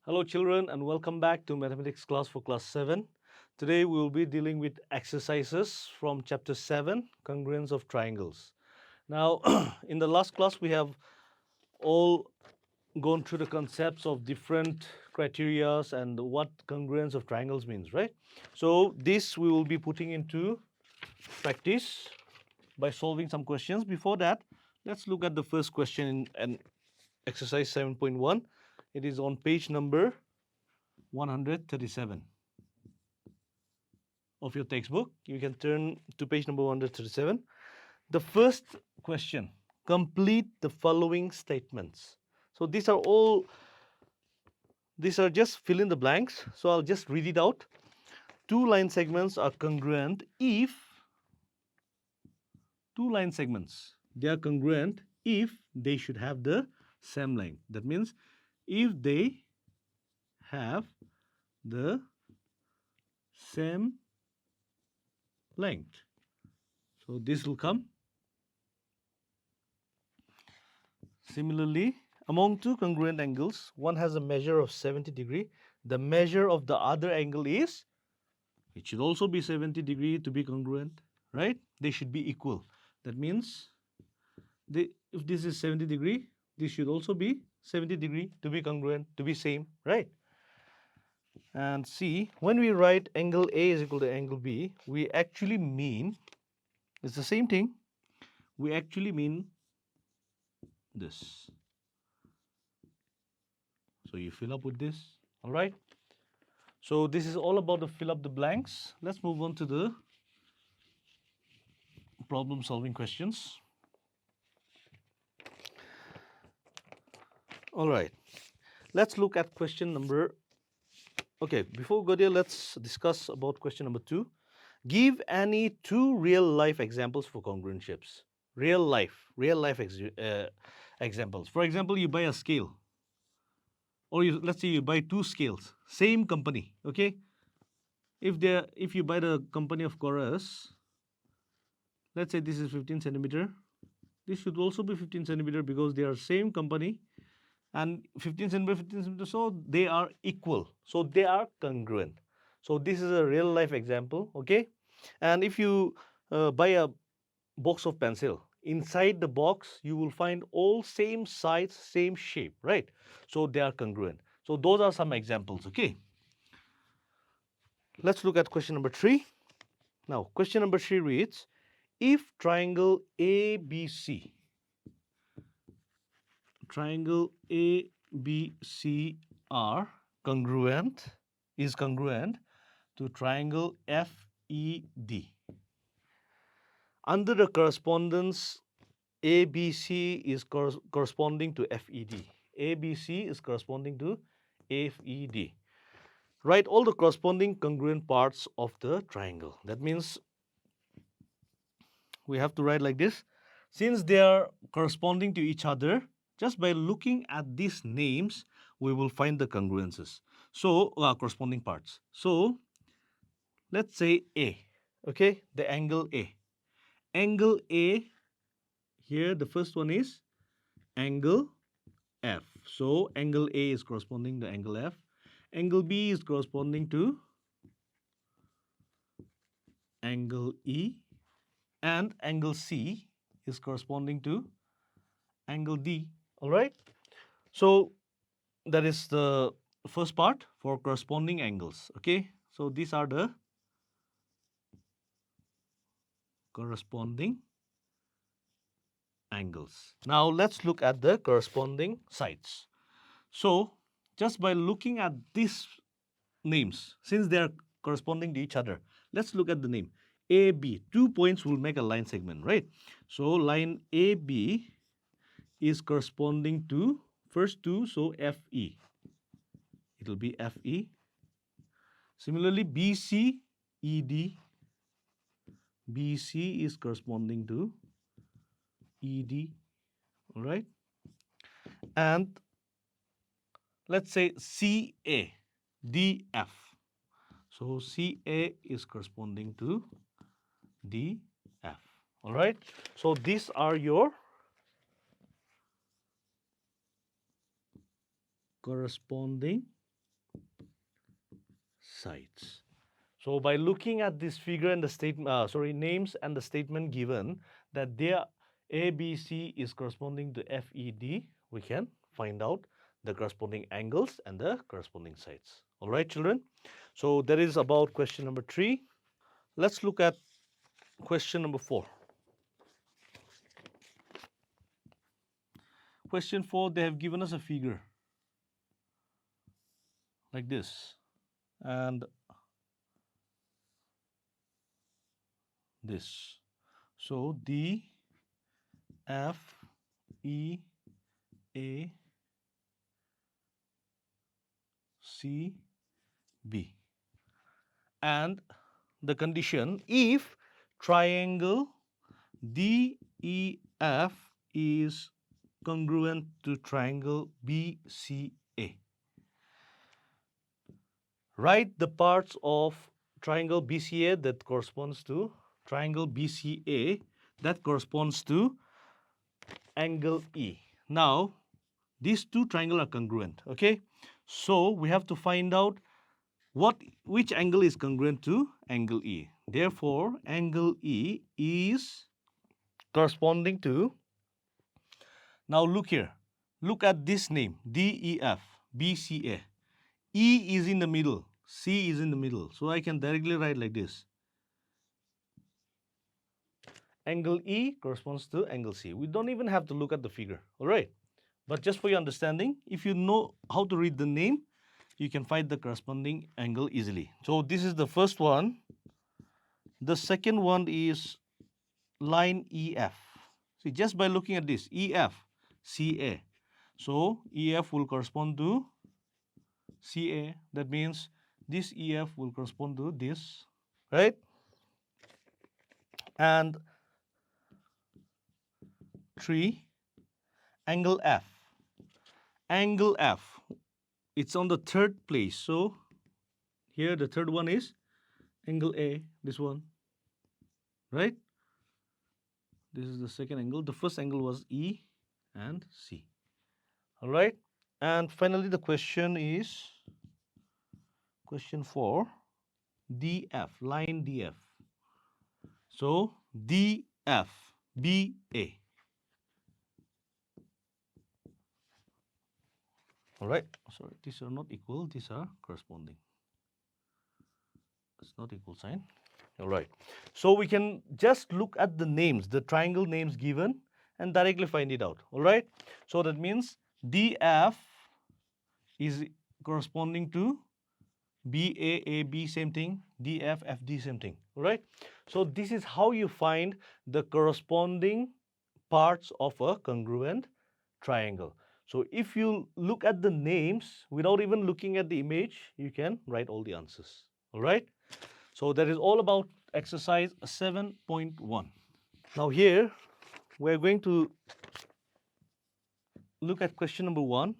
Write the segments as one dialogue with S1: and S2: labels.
S1: Hello children and welcome back to mathematics class for class 7. Today we will be dealing with exercises from chapter 7, congruence of triangles. Now in the last class we have all gone through the concepts of different criterias and what congruence of triangles means, right? So this we will be putting into practice by solving some questions. Before that, let's look at the first question in exercise 7.1. It is on page number 137 of your textbook. You can turn to page number 137. The first question, complete the following statements. So these are just fill in the blanks. So I'll just read it out. Two line segments are congruent if they are congruent if they should have the same length. That means if they have the same length. So this will come. Similarly, among two congruent angles, one has a measure of 70 degree. The measure of the other angle is, it should also be 70 degree to be congruent, right? They should be equal. That means if this is 70 degree, this should also be 70 degree to be congruent, to be same, right? And see, when we write angle A is equal to angle B, we actually mean, it's the same thing, we actually mean this. So you fill up with this, all right? So this is all about the fill up the blanks. Let's move on to the problem solving questions. All right, let's look at question number, okay, before we go there, let's discuss about question number 2. Give any two real life examples for congruent shapes. Real life examples. For example, you buy a scale, or let's say you buy two scales, same company, okay? If you buy the company of Chorus, let's say this is 15 centimeter, this should also be 15 centimeter because they are same company, and 15 centimeter, so they are equal, so they are congruent. So this is a real life example, okay? And if you buy a box of pencil, inside the box you will find all same size, same shape, right? So they are congruent. So those are some examples, okay? Let's look at question number 3. Now question number 3 reads, if triangle ABC are congruent, to triangle FED. Under the correspondence, ABC is corresponding to FED. ABC is corresponding to FED. Write all the corresponding congruent parts of the triangle. That means we have to write like this. Since they are corresponding to each other, just by looking at these names, we will find the congruences. So, corresponding parts. So, let's say A, okay, the angle A. Angle A, here the first one is angle F. So, angle A is corresponding to angle F. Angle B is corresponding to angle E. And angle C is corresponding to angle D. All right. So that is the first part for corresponding angles. Okay. So these are the corresponding angles. Now let's look at the corresponding sides. So just by looking at these names, since they are corresponding to each other, let's look at the name. AB, 2 points will make a line segment, right? So line AB is corresponding to first two, so FE. It will be FE. Similarly, BC, ED. BC is corresponding to ED, all right? And let's say CA, DF. So CA is corresponding to DF, all right? So these are your corresponding sides. So by looking at this figure and the statement, names and the statement given that their ABC is corresponding to FED, we can find out the corresponding angles and the corresponding sides. All right, children. So that is about question number 3. Let's look at question number 4. Question 4, they have given us a figure like this and this. So D, F, E, A, C, B. And the condition, if triangle DEF is congruent to triangle BCA. Write the parts of triangle BCA that corresponds to triangle BCA that corresponds to angle E. Now, these two triangles are congruent, okay? So, we have to find out which angle is congruent to angle E. Therefore, angle E is corresponding to, now look here, look at this name, DEF, BCA. E is in the middle, C is in the middle. So I can directly write like this. Angle E corresponds to angle C. We don't even have to look at the figure, all right? But just for your understanding, if you know how to read the name, you can find the corresponding angle easily. So this is the first one. The second one is line EF. See, just by looking at this, EF, CA. So EF will correspond to CA. That means this EF will correspond to this, right? And 3, angle F. Angle F, it's on the third place. So here the third one is angle A, this one, right? This is the second angle. The first angle was E and C. All right. And finally, the question is question 4, DF, line DF. So DF, BA. All right. Sorry, these are not equal. These are corresponding. It's not equal sign. All right. So we can just look at the names, the triangle names given, and directly find it out. All right. So that means DF is corresponding to BAAB, same thing, DFFD, same thing. All right. So this is how you find the corresponding parts of a congruent triangle. So if you look at the names without even looking at the image, you can write all the answers. All right. So that is all about exercise 7.1. Now here we're going to look at question number 1.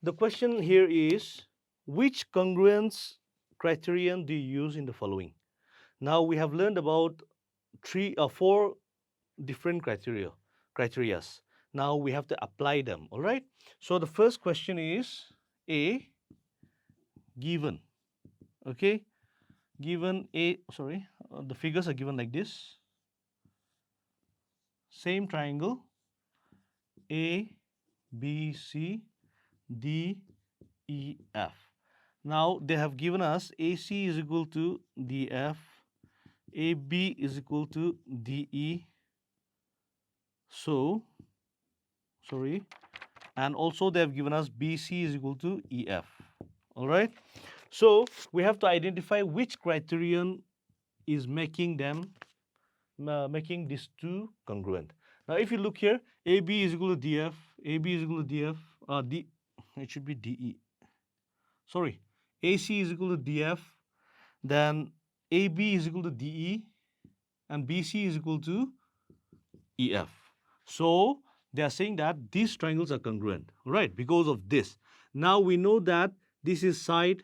S1: The question here is, which congruence criterion do you use in the following? Now we have learned about 4 different criterias. Now we have to apply them, all right? So the first question is A, given, okay? Given A, the figures are given like this. Same triangle, A, B, C, D, E, F. Now they have given us AC is equal to DF, AB is equal to DE. So, and also they have given us BC is equal to EF. All right. So we have to identify which criterion is making these two congruent. Now, if you look here, AB is equal to DF, AB is equal to DF, it should be DE. Sorry, AC is equal to DF, then AB is equal to DE, and BC is equal to EF. So they are saying that these triangles are congruent, right? Because of this. Now we know that this is side,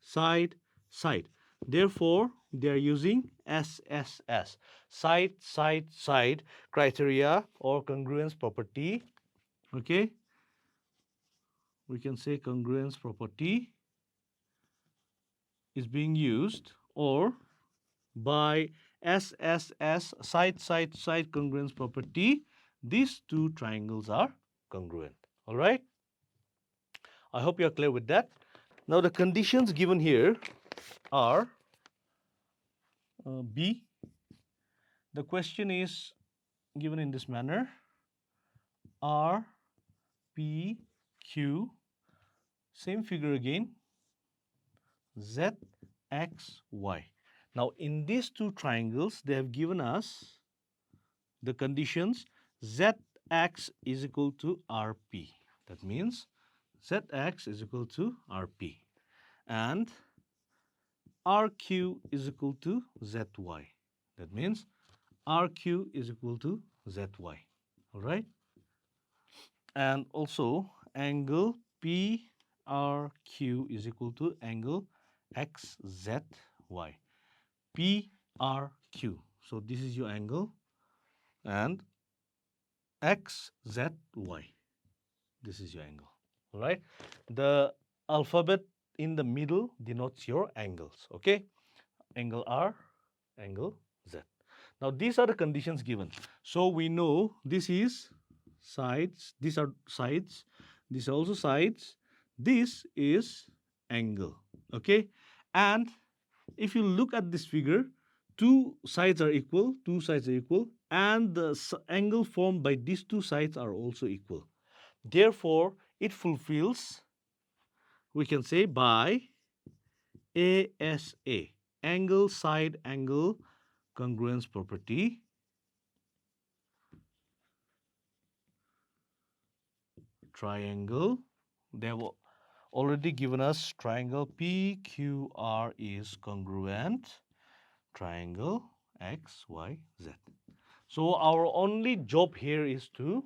S1: side, side. Therefore, they are using SSS, side, side, side criteria or congruence property. Okay. We can say congruence property is being used, or by SSS, side congruence property, these two triangles are congruent. All right? I hope you are clear with that. Now the conditions given here are B. The question is given in this manner: R, P, Q, same figure again, Z, X, Y. Now in these two triangles, they have given us the conditions Zx is equal to Rp. That means Zx is equal to Rp. And RQ is equal to ZY. That means RQ is equal to ZY. All right? And also angle PRQ is equal to angle XZY. PRQ. So this is your angle, and XZY. This is your angle. All right? The alphabet in the middle denotes your angles. Okay? Angle R, angle Z. Now these are the conditions given. So we know this is sides, these are sides, these are also sides, this is angle. Okay? And if you look at this figure, two sides are equal, and the angle formed by these two sides are also equal. Therefore, it fulfills, we can say, by ASA, angle side angle congruence property, triangle. They have already given us triangle PQR is congruent, triangle XYZ. So our only job here is to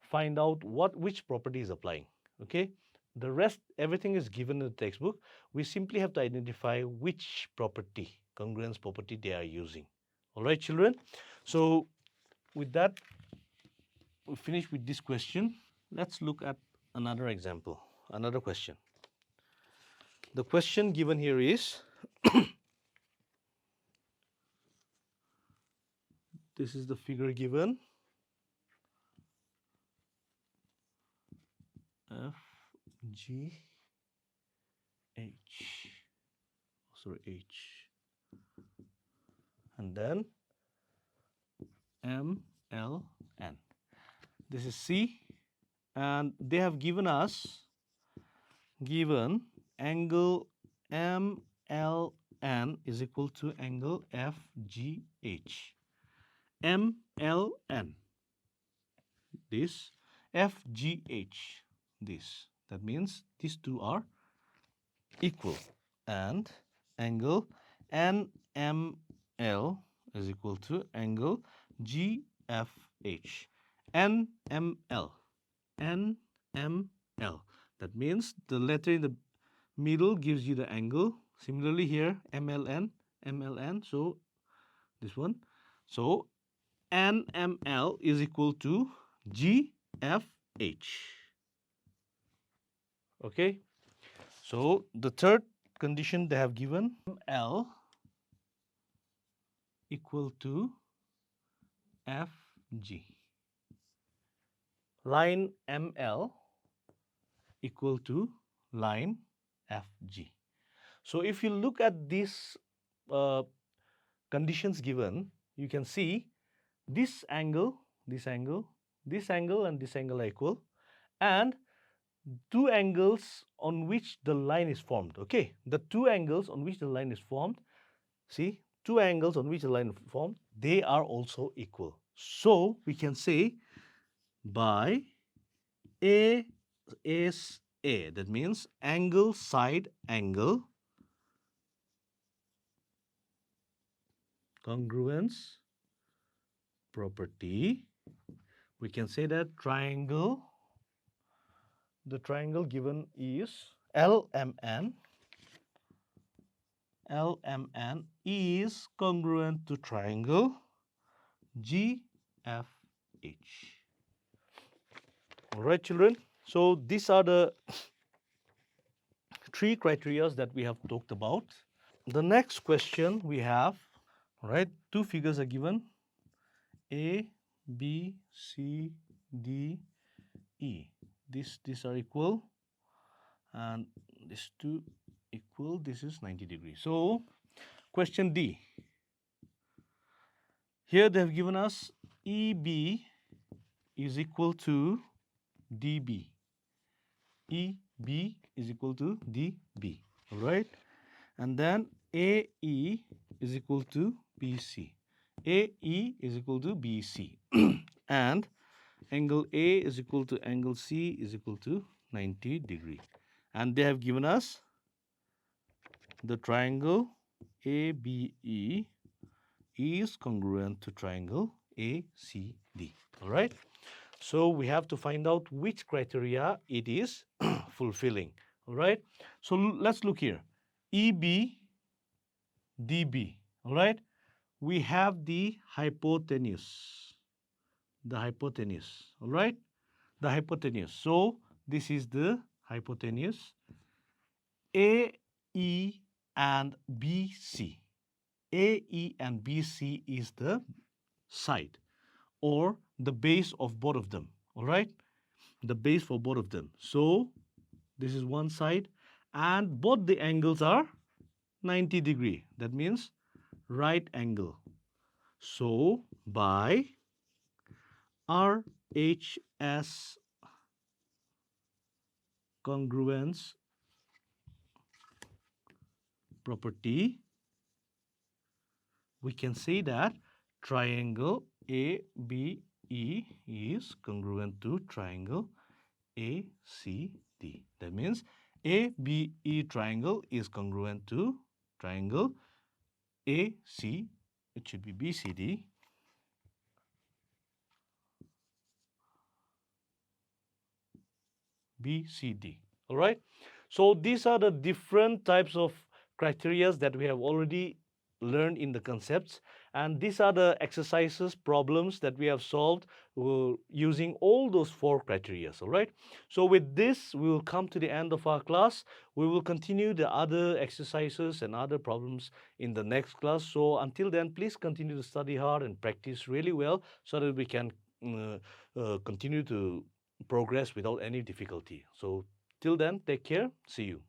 S1: find out which property is applying. Okay, the rest, everything is given in the textbook. We simply have to identify which property, congruence property, they are using. All right, children. So with that, we finish with this question. Let's look at another example, another question. The question given here is this is the figure given, F, G, H, sorry, H, and then M, L, N. This is C, and they have given us angle MLN is equal to angle FGH. MLN, this, FGH, this. That means these two are equal, and angle NML is equal to angle GFH. NML, NML. That means the letter in the middle gives you the angle. Similarly here, MLN, MLN. So this one. So NML is equal to GFH. Okay. So the third condition they have given, ML equal to FG. Line ML equal to line FG. So if you look at these conditions given, you can see this angle, this angle, this angle, and this angle are equal, and two angles on which the line is formed. Okay, the two angles on which the line is formed, see, two angles on which the line is formed, they are also equal. So we can say by A is A, that means angle side angle congruence property, we can say that triangle, the triangle given is LMN. LMN is congruent to triangle GFH. All right, children. So these are the three criteria that we have talked about. The next question we have, right? Two figures are given, A, B, C, D, E. These are equal, and these two equal. This is 90 degrees. So, question D. Here they have given us EB is equal to DB. EB is equal to DB. All right. And then AE is equal to BC. AE is equal to BC. And angle A is equal to angle C is equal to 90 degree. And they have given us the triangle ABE is congruent to triangle ACD. All right. So we have to find out which criteria it is fulfilling. All right. So let's look here. EB, DB. All right. We have the hypotenuse. The hypotenuse. All right. The hypotenuse. So this is the hypotenuse. AE and BC. AE and BC is the side or the base of both of them. All right. The base for both of them. So this is one side and both the angles are 90 degree. That means right angle. So by RHS congruence property, we can say that triangle ABE is congruent to triangle ACD. That means ABE triangle is congruent to triangle AC, it should be BCD, BCD. All right. So these are the different types of criteria that we have already learned in the concepts, and these are the exercises, problems that we have solved using all those four criteria. All right. So with this, we will come to the end of our class. We will continue the other exercises and other problems in the next class. So until then, please continue to study hard and practice really well so that we can continue to progress without any difficulty. So till then, take care. See you.